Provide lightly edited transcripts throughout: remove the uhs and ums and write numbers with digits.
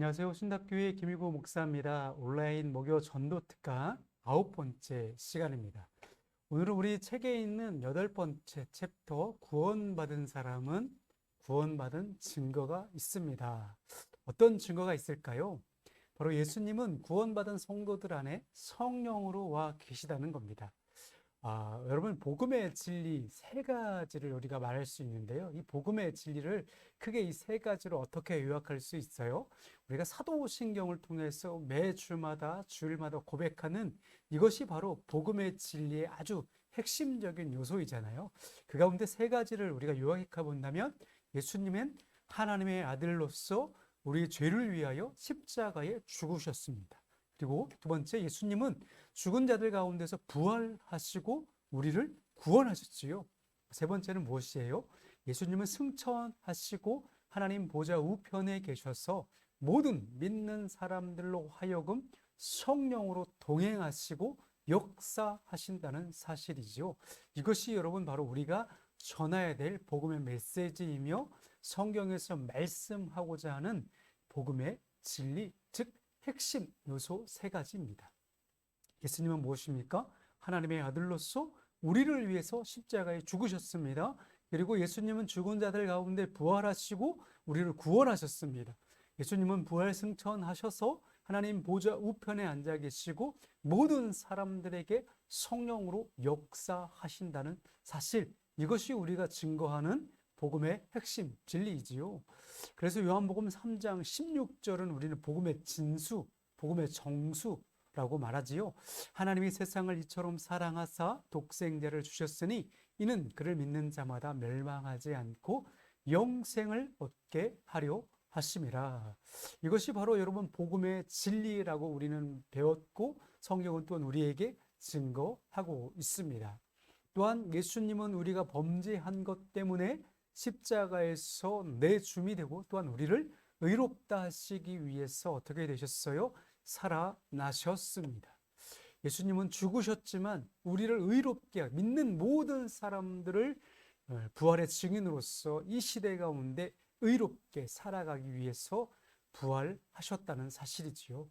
안녕하세요. 신답교회 김일구 목사입니다. 온라인 목요 전도 특강 9번째 시간입니다. 오늘은 우리 책에 있는 8번째 챕터 구원받은 사람은 구원받은 증거가 있습니다. 어떤 증거가 있을까요? 바로 예수님은 구원받은 성도들 안에 성령으로 와 계시다는 겁니다. 여러분, 복음의 진리 세 가지를 우리가 말할 수 있는데요. 이 복음의 진리를 크게 이 세 가지로 어떻게 요약할 수 있어요? 우리가 사도신경을 통해서 매 주마다 주일마다 고백하는 이것이 바로 복음의 진리의 아주 핵심적인 요소이잖아요. 그 가운데 세 가지를 우리가 요약해 본다면 예수님은 하나님의 아들로서 우리 죄를 위하여 십자가에 죽으셨습니다. 그리고 두 번째, 예수님은 죽은 자들 가운데서 부활하시고 우리를 구원하셨지요. 세 번째는 무엇이에요? 예수님은 승천하시고 하나님 보좌 우편에 계셔서 모든 믿는 사람들로 하여금 성령으로 동행하시고 역사하신다는 사실이죠. 이것이 여러분 바로 우리가 전해야 될 복음의 메시지이며 성경에서 말씀하고자 하는 복음의 진리, 즉 핵심 요소 세 가지입니다. 예수님은 무엇입니까? 하나님의 아들로서 우리를 위해서 십자가에 죽으셨습니다. 그리고 예수님은 죽은 자들 가운데 부활하시고 우리를 구원하셨습니다. 예수님은 부활 승천하셔서 하나님 보좌 우편에 앉아 계시고 모든 사람들에게 성령으로 역사하신다는 사실, 이것이 우리가 증거하는 복음의 핵심 진리이지요. 그래서 요한복음 3장 16절은 우리는 복음의 진수, 복음의 정수라고 말하지요. 하나님이 세상을 이처럼 사랑하사 독생자를 주셨으니 이는 그를 믿는 자마다 멸망하지 않고 영생을 얻게 하려 하심이라. 이것이 바로 여러분 복음의 진리라고 우리는 배웠고 성경은 또한 우리에게 증거하고 있습니다. 또한 예수님은 우리가 범죄한 것 때문에 십자가에서 내줌이 되고 또한 우리를 의롭다 하시기 위해서 어떻게 되셨어요? 살아나셨습니다. 예수님은 죽으셨지만 우리를 의롭게 믿는 모든 사람들을 부활의 증인으로서 이 시대 가운데 의롭게 살아가기 위해서 부활하셨다는 사실이지요.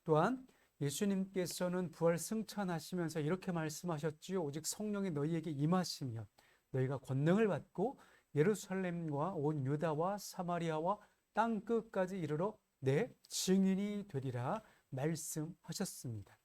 또한 예수님께서는 부활 승천하시면서 이렇게 말씀하셨지요. 오직 성령이 너희에게 임하시면 너희가 권능을 받고 예루살렘과 온 유다와 사마리아와 땅 끝까지 이르러 내 증인이 되리라 말씀하셨습니다.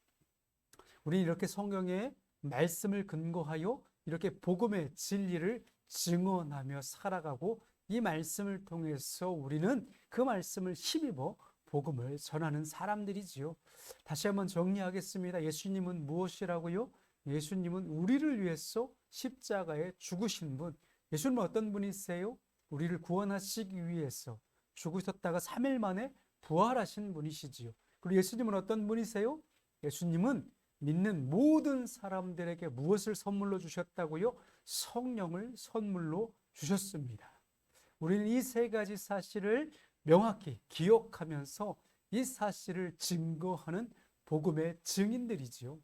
우리는 이렇게 성경의 말씀을 근거하여 이렇게 복음의 진리를 증언하며 살아가고 이 말씀을 통해서 우리는 그 말씀을 힘입어 복음을 전하는 사람들이지요. 다시 한번 정리하겠습니다. 예수님은 무엇이라고요? 예수님은 우리를 위해서 십자가에 죽으신 분. 예수님은 어떤 분이세요? 우리를 구원하시기 위해서 죽으셨다가 3일 만에 부활하신 분이시지요. 그리고 예수님은 어떤 분이세요? 예수님은 믿는 모든 사람들에게 무엇을 선물로 주셨다고요? 성령을 선물로 주셨습니다. 우리는 이 세 가지 사실을 명확히 기억하면서 이 사실을 증거하는 복음의 증인들이지요.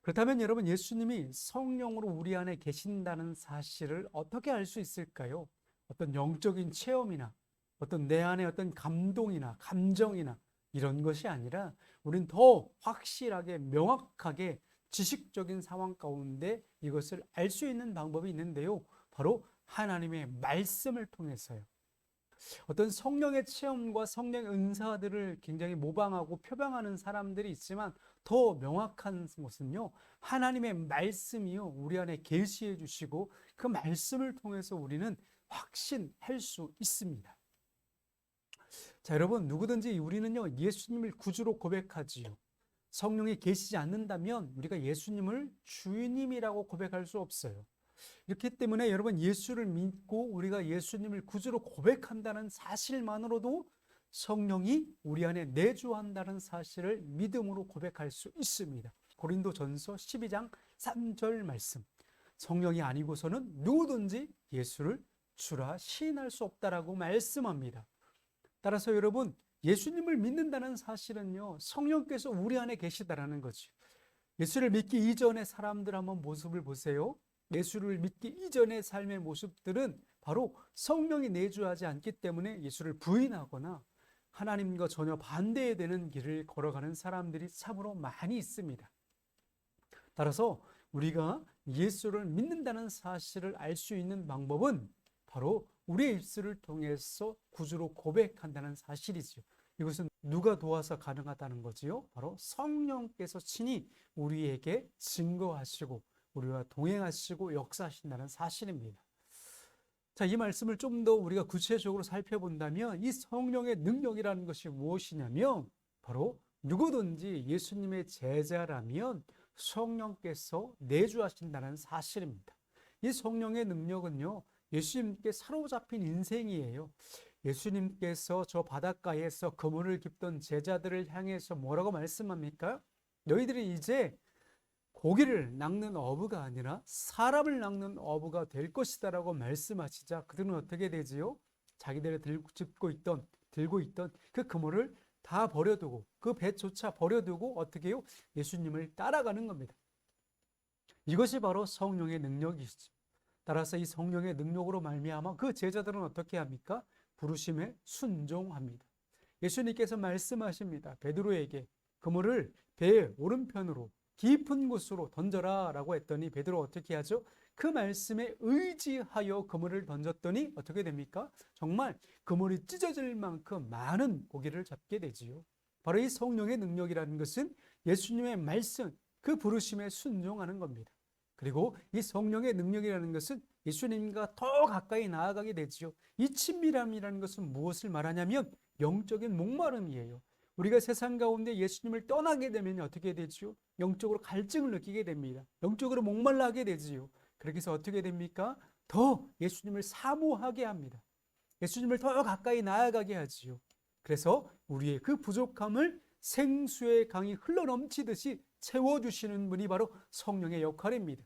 그렇다면 여러분, 예수님이 성령으로 우리 안에 계신다는 사실을 어떻게 알 수 있을까요? 어떤 영적인 체험이나 어떤 내 안에 어떤 감동이나 감정이나 이런 것이 아니라 우리는 더 확실하게 명확하게 지식적인 상황 가운데 이것을 알 수 있는 방법이 있는데요. 바로 하나님의 말씀을 통해서요. 어떤 성령의 체험과 성령의 은사들을 굉장히 모방하고 표방하는 사람들이 있지만 더 명확한 것은요, 하나님의 말씀이요 우리 안에 계시해 주시고 그 말씀을 통해서 우리는 확신할 수 있습니다. 자, 여러분, 누구든지 우리는요 예수님을 구주로 고백하지요. 성령이 계시지 않는다면 우리가 예수님을 주님이라고 고백할 수 없어요. 이렇기 때문에 여러분, 예수를 믿고 우리가 예수님을 구주로 고백한다는 사실만으로도 성령이 우리 안에 내주한다는 사실을 믿음으로 고백할 수 있습니다. 고린도전서 12장 3절 말씀. 성령이 아니고서는 누구든지 예수를 주라 시인할 수 없다라고 말씀합니다. 따라서 여러분, 예수님을 믿는다는 사실은요 성령께서 우리 안에 계시다라는 거죠. 예수를 믿기 이전의 사람들 한번 모습을 보세요. 예수를 믿기 이전의 삶의 모습들은 바로 성령이 내주하지 않기 때문에 예수를 부인하거나 하나님과 전혀 반대되는 길을 걸어가는 사람들이 참으로 많이 있습니다. 따라서 우리가 예수를 믿는다는 사실을 알 수 있는 방법은 바로 우리의 입술을 통해서 구주로 고백한다는 사실이지요. 이것은 누가 도와서 가능하다는 거지요? 바로 성령께서 친히 우리에게 증거하시고 우리와 동행하시고 역사하신다는 사실입니다. 자, 이 말씀을 좀 더 우리가 구체적으로 살펴본다면 이 성령의 능력이라는 것이 무엇이냐면 바로 누구든지 예수님의 제자라면 성령께서 내주하신다는 사실입니다. 이 성령의 능력은요, 예수님께 사로잡힌 인생이에요. 예수님께서 저 바닷가에서 그물을 깁던 제자들을 향해서 뭐라고 말씀합니까? 너희들이 이제 고기를 낚는 어부가 아니라 사람을 낚는 어부가 될 것이다 라고 말씀하시자 그들은 어떻게 되지요? 자기들이 들고 있던 그 그물을 다 버려두고 그 배조차 버려두고 어떻게 해요? 예수님을 따라가는 겁니다. 이것이 바로 성령의 능력이시죠. 따라서 이 성령의 능력으로 말미암아 그 제자들은 어떻게 합니까? 부르심에 순종합니다. 예수님께서 말씀하십니다. 베드로에게 그물을 배의 오른편으로 깊은 곳으로 던져라 라고 했더니 베드로 어떻게 하죠? 그 말씀에 의지하여 그물을 던졌더니 어떻게 됩니까? 정말 그물이 찢어질 만큼 많은 고기를 잡게 되지요. 바로 이 성령의 능력이라는 것은 예수님의 말씀, 그 부르심에 순종하는 겁니다. 그리고 이 성령의 능력이라는 것은 예수님과 더 가까이 나아가게 되지요. 이 친밀함이라는 것은 무엇을 말하냐면 영적인 목마름이에요. 우리가 세상 가운데 예수님을 떠나게 되면 어떻게 되지요? 영적으로 갈증을 느끼게 됩니다. 영적으로 목말라하게 되지요. 그렇게 해서 어떻게 됩니까? 더 예수님을 사모하게 합니다. 예수님을 더 가까이 나아가게 하지요. 그래서 우리의 그 부족함을 생수의 강이 흘러넘치듯이 채워주시는 분이 바로 성령의 역할입니다.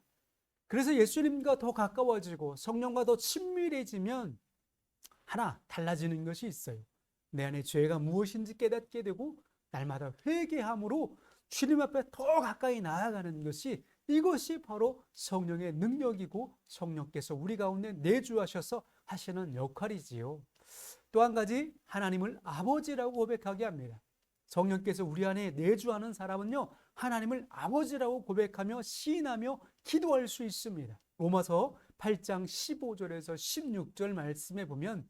그래서 예수님과 더 가까워지고 성령과 더 친밀해지면 하나 달라지는 것이 있어요. 내 안에 죄가 무엇인지 깨닫게 되고 날마다 회개함으로 주님 앞에 더 가까이 나아가는 것이 이것이 바로 성령의 능력이고 성령께서 우리 가운데 내주하셔서 하시는 역할이지요. 또 한 가지 하나님을 아버지라고 고백하게 합니다. 성령께서 우리 안에 내주하는 사람은요, 하나님을 아버지라고 고백하며 시인하며 기도할 수 있습니다. 로마서 8장 15절에서 16절 말씀에 보면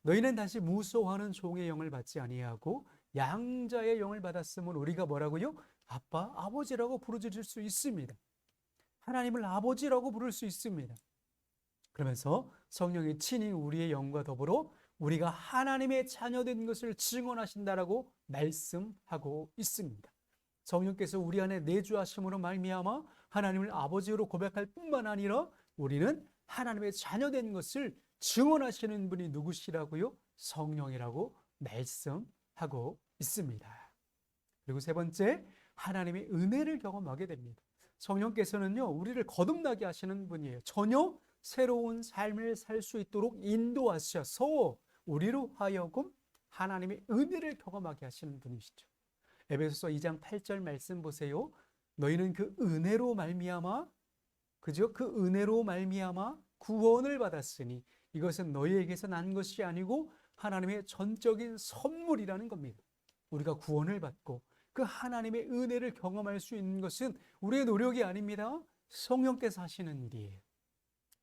너희는 다시 무소하는 종의 영을 받지 아니하고 양자의 영을 받았음을 우리가 뭐라고요? 아빠, 아버지라고 부르짖을 수 있습니다. 하나님을 아버지라고 부를 수 있습니다. 그러면서 성령이 친히 우리의 영과 더불어 우리가 하나님의 자녀된 것을 증언하신다라고 말씀하고 있습니다. 성령께서 우리 안에 내주하심으로 말미암아 하나님을 아버지로 고백할 뿐만 아니라 우리는 하나님의 자녀된 것을 증언하시는 분이 누구시라고요? 성령이라고 말씀하고 있습니다. 그리고 세 번째, 하나님의 은혜를 경험하게 됩니다. 성령께서는요, 우리를 거듭나게 하시는 분이에요. 전혀 새로운 삶을 살 수 있도록 인도하셔서 우리로 하여금 하나님의 은혜를 경험하게 하시는 분이시죠. 에베소서 2장 8절 말씀 보세요. 너희는 그 은혜로 말미암아, 그죠? 그 은혜로 말미암아 구원을 받았으니 이것은 너희에게서 난 것이 아니고 하나님의 전적인 선물이라는 겁니다. 우리가 구원을 받고 그 하나님의 은혜를 경험할 수 있는 것은 우리의 노력이 아닙니다. 성령께서 하시는 일이에요.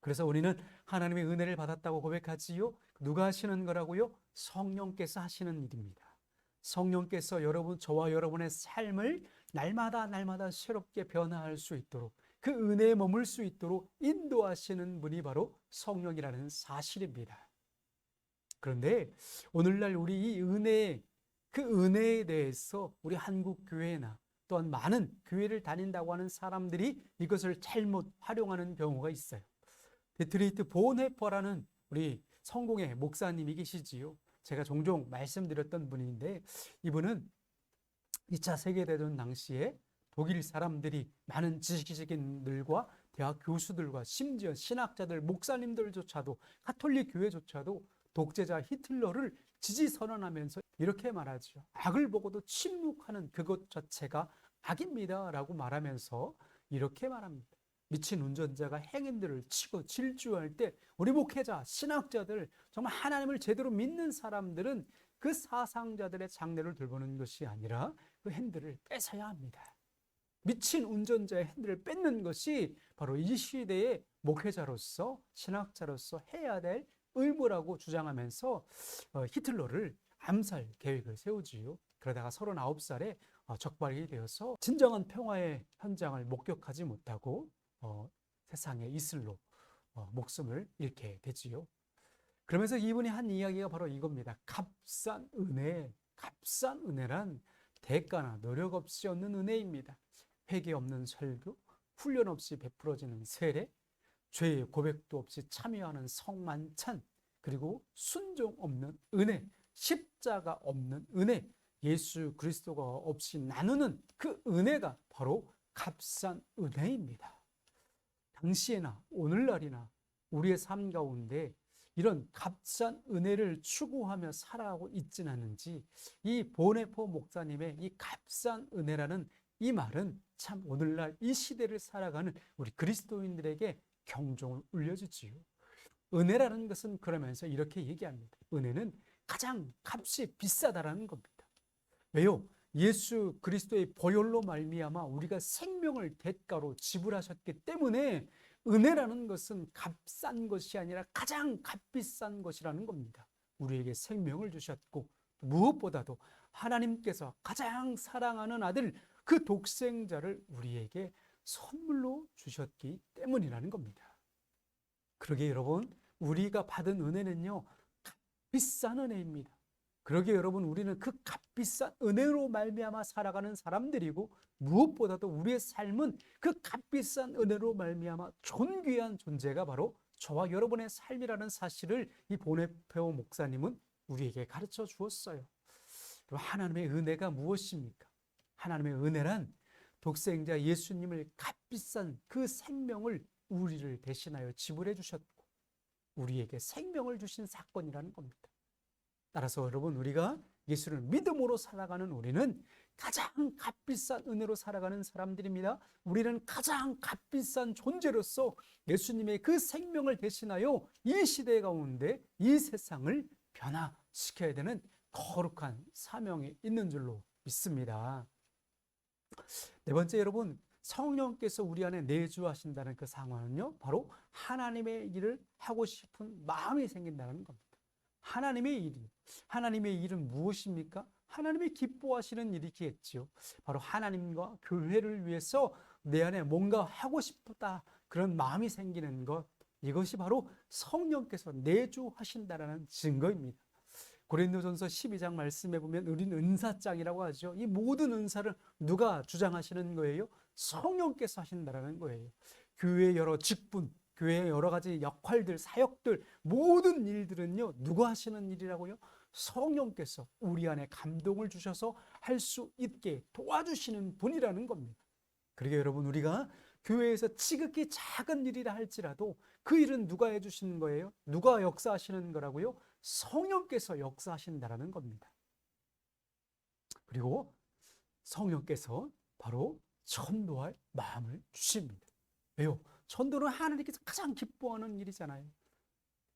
그래서 우리는 하나님의 은혜를 받았다고 고백하지요. 누가 하시는 거라고요? 성령께서 하시는 일입니다. 성령께서 저와 여러분의 삶을 날마다 새롭게 변화할 수 있도록 그 은혜에 머물 수 있도록 인도하시는 분이 바로 성령이라는 사실입니다. 그런데 오늘날 우리 이 그 은혜에 대해서 우리 한국 교회나 또한 많은 교회를 다닌다고 하는 사람들이 이것을 잘못 활용하는 경우가 있어요. 디트리히트 본헤퍼라는 우리 성공의 목사님이 계시지요. 제가 종종 말씀드렸던 분인데 이분은 2차 세계대전 당시에 독일 사람들이 많은 지식인들과 대학 교수들과 심지어 신학자들, 목사님들조차도 가톨릭 교회조차도 독재자 히틀러를 지지선언하면서 이렇게 말하죠. 악을 보고도 침묵하는 그것 자체가 악입니다 라고 말하면서 이렇게 말합니다. 미친 운전자가 행인들을 치고 질주할 때 우리 목회자, 신학자들, 정말 하나님을 제대로 믿는 사람들은 그 사상자들의 장래를 돌보는 것이 아니라 그 핸들을 뺏어야 합니다. 미친 운전자의 핸들을 뺏는 것이 바로 이 시대의 목회자로서 신학자로서 해야 될 의무라고 주장하면서 히틀러를 암살 계획을 세우지요. 그러다가 39살에 적발이 되어서 진정한 평화의 현장을 목격하지 못하고 세상의 이슬로 목숨을 잃게 되지요. 그러면서 이분이 한 이야기가 바로 이겁니다. 값싼 은혜, 값싼 은혜란 대가나 노력 없이 얻는 은혜입니다. 회개 없는 설교, 훈련 없이 베풀어지는 세례, 죄의 고백도 없이 참여하는 성만찬, 그리고 순종 없는 은혜, 십자가 없는 은혜, 예수 그리스도가 없이 나누는 그 은혜가 바로 값싼 은혜입니다. 당시에나 오늘날이나 우리의 삶 가운데 이런 값싼 은혜를 추구하며 살아가고 있지는 않은지, 이 보네포 목사님의 이 값싼 은혜라는 이 말은 참 오늘날 이 시대를 살아가는 우리 그리스도인들에게 경종을 울려주지요. 은혜라는 것은 그러면서 이렇게 얘기합니다. 은혜는 가장 값이 비싸다라는 겁니다. 왜요? 예수 그리스도의 보혈로 말미암아 우리가 생명을 대가로 지불하셨기 때문에 은혜라는 것은 값싼 것이 아니라 가장 값비싼 것이라는 겁니다. 우리에게 생명을 주셨고 무엇보다도 하나님께서 가장 사랑하는 아들 그 독생자를 우리에게 선물로 주셨기 때문이라는 겁니다. 그러게 여러분, 우리가 받은 은혜는요, 값비싼 은혜입니다. 그러게 여러분, 우리는 그 값비싼 은혜로 말미암아 살아가는 사람들이고 무엇보다도 우리의 삶은 그 값비싼 은혜로 말미암아 존귀한 존재가 바로 저와 여러분의 삶이라는 사실을 이 보네페오 목사님은 우리에게 가르쳐 주었어요. 하나님의 은혜가 무엇입니까? 하나님의 은혜란 독생자 예수님을 값비싼 그 생명을 우리를 대신하여 지불해 주셨고 우리에게 생명을 주신 사건이라는 겁니다. 따라서 여러분, 우리가 예수를 믿음으로 살아가는 우리는 가장 값비싼 은혜로 살아가는 사람들입니다. 우리는 가장 값비싼 존재로서 예수님의 그 생명을 대신하여 이 시대 가운데 이 세상을 변화시켜야 되는 거룩한 사명이 있는 줄로 믿습니다. 네 번째, 여러분, 성령께서 우리 안에 내주하신다는 그 상황은요, 바로 하나님의 일을 하고 싶은 마음이 생긴다는 겁니다. 하나님의 일이, 하나님의 일은 무엇입니까? 하나님이 기뻐하시는 일이겠지요. 바로 하나님과 교회를 위해서 내 안에 뭔가 하고 싶다, 그런 마음이 생기는 것, 이것이 바로 성령께서 내주하신다라는 증거입니다. 고린도전서 12장 말씀해 보면 우리는 은사장이라고 하죠. 이 모든 은사를 누가 주장하시는 거예요? 성령께서 하신다라는 거예요. 교회의 여러 직분, 교회의 여러 가지 역할들, 사역들, 모든 일들은요, 누가 하시는 일이라고요? 성령께서 우리 안에 감동을 주셔서 할 수 있게 도와주시는 분이라는 겁니다. 그러게 여러분, 우리가 교회에서 지극히 작은 일이라 할지라도 그 일은 누가 해주시는 거예요? 누가 역사하시는 거라고요? 성령께서 역사하신다라는 겁니다. 그리고 성령께서 바로 전도할 마음을 주십니다. 왜요? 전도는 하나님께서 가장 기뻐하는 일이잖아요.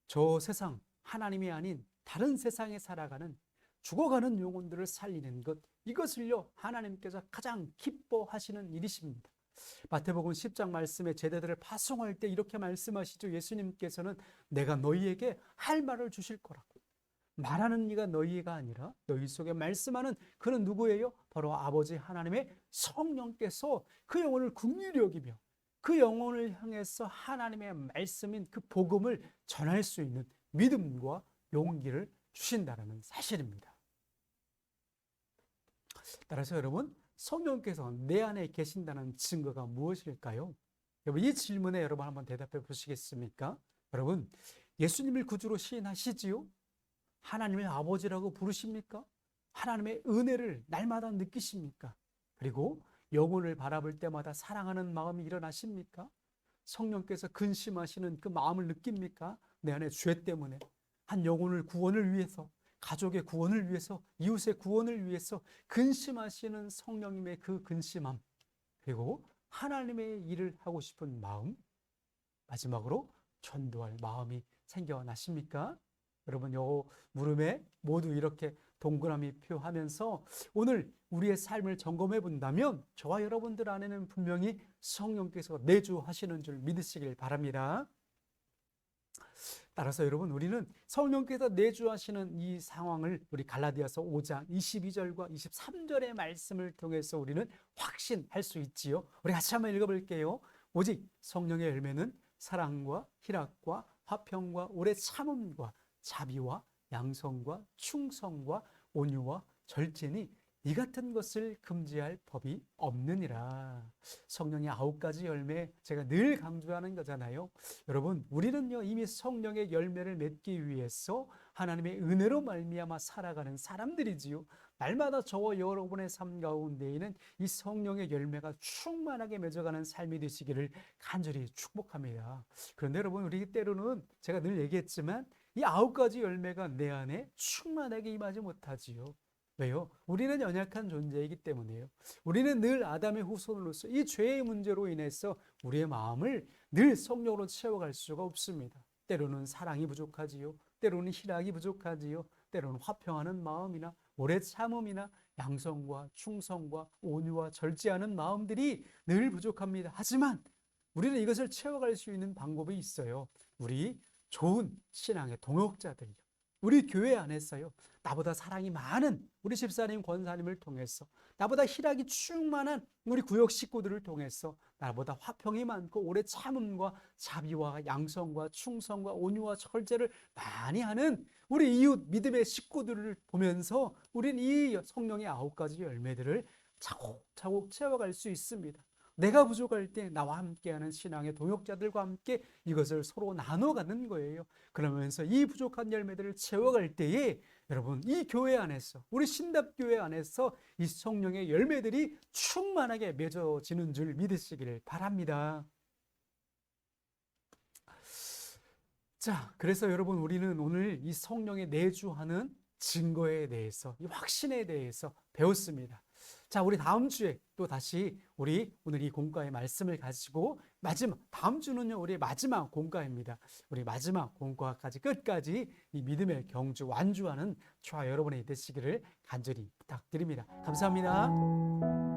저 세상, 하나님이 아닌 다른 세상에 살아가는 죽어가는 영혼들을 살리는 것, 이것을요 하나님께서 가장 기뻐하시는 일이십니다. 마태복음 10장 말씀에 제자들을 파송할 때 이렇게 말씀하시죠. 예수님께서는 내가 너희에게 할 말을 주실 거라고. 말하는 이가 너희가 아니라 너희 속에 말씀하는 그는 누구예요? 바로 아버지 하나님의 성령께서 그 영혼을 긍휼히 여기며 그 영혼을 향해서 하나님의 말씀인 그 복음을 전할 수 있는 믿음과 용기를 주신다는 사실입니다. 따라서 여러분, 성령께서 내 안에 계신다는 증거가 무엇일까요? 여러분, 이 질문에 여러분 한번 대답해 보시겠습니까? 여러분, 예수님을 구주로 시인하시지요? 하나님의 아버지라고 부르십니까? 하나님의 은혜를 날마다 느끼십니까? 그리고 영혼을 바라볼 때마다 사랑하는 마음이 일어나십니까? 성령께서 근심하시는 그 마음을 느낍니까? 내 안에 죄 때문에 한 영혼을 구원을 위해서, 가족의 구원을 위해서, 이웃의 구원을 위해서 근심하시는 성령님의 그 근심함, 그리고 하나님의 일을 하고 싶은 마음, 마지막으로 전도할 마음이 생겨나십니까? 여러분, 요 물음에 모두 이렇게 동그라미 표 하면서 오늘 우리의 삶을 점검해 본다면 저와 여러분들 안에는 분명히 성령께서 내주하시는 줄 믿으시길 바랍니다. 따라서 여러분, 우리는 성령께서 내주하시는 이 상황을 우리 갈라디아서 5장 22절과 23절의 말씀을 통해서 우리는 확신할 수 있지요. 우리 같이 한번 읽어볼게요. 오직 성령의 열매는 사랑과 희락과 화평과 오래 참음과 자비와 양성과 충성과 온유와 절제니 이 같은 것을 금지할 법이 없느니라. 성령의 9가지 열매, 제가 늘 강조하는 거잖아요. 여러분, 우리는요 이미 성령의 열매를 맺기 위해서 하나님의 은혜로 말미암아 살아가는 사람들이지요. 날마다 저와 여러분의 삶 가운데에는 이 성령의 열매가 충만하게 맺어가는 삶이 되시기를 간절히 축복합니다. 그런데 여러분, 우리 때로는 제가 늘 얘기했지만 이 9가지 열매가 내 안에 충만하게 임하지 못하지요. 왜요? 우리는 연약한 존재이기 때문에요. 우리는 늘 아담의 후손으로서 이 죄의 문제로 인해서 우리의 마음을 늘 성령으로 채워갈 수가 없습니다. 때로는 사랑이 부족하지요. 때로는 희락이 부족하지요. 때로는 화평하는 마음이나 오래 참음이나 양성과 충성과 온유와 절제하는 마음들이 늘 부족합니다. 하지만 우리는 이것을 채워갈 수 있는 방법이 있어요. 우리 좋은 신앙의 동역자들요, 우리 교회 안에서요, 나보다 사랑이 많은 우리 집사님, 권사님을 통해서, 나보다 희락이 충만한 우리 구역 식구들을 통해서, 나보다 화평이 많고 오래 참음과 자비와 양성과 충성과 온유와 절제를 많이 하는 우리 이웃 믿음의 식구들을 보면서 우리는 이 성령의 9가지 열매들을 차곡차곡 채워갈 수 있습니다. 내가 부족할 때 나와 함께하는 신앙의 동역자들과 함께 이것을 서로 나눠 가는 거예요. 그러면서 이 부족한 열매들을 채워갈 때에 여러분, 이 교회 안에서, 우리 신답교회 안에서 이 성령의 열매들이 충만하게 맺어지는 줄 믿으시기를 바랍니다. 자, 그래서 여러분, 우리는 오늘 이 성령의 내주하는 증거에 대해서, 이 확신에 대해서 배웠습니다. 자, 우리 다음 주에 또 다시 우리 오늘 이 공과의 말씀을 가지고 다음 주는요 우리 마지막 공과입니다. 우리 마지막 공과까지 끝까지 이 믿음의 경주 완주하는 저와 여러분이 되시기를 간절히 부탁드립니다. 감사합니다.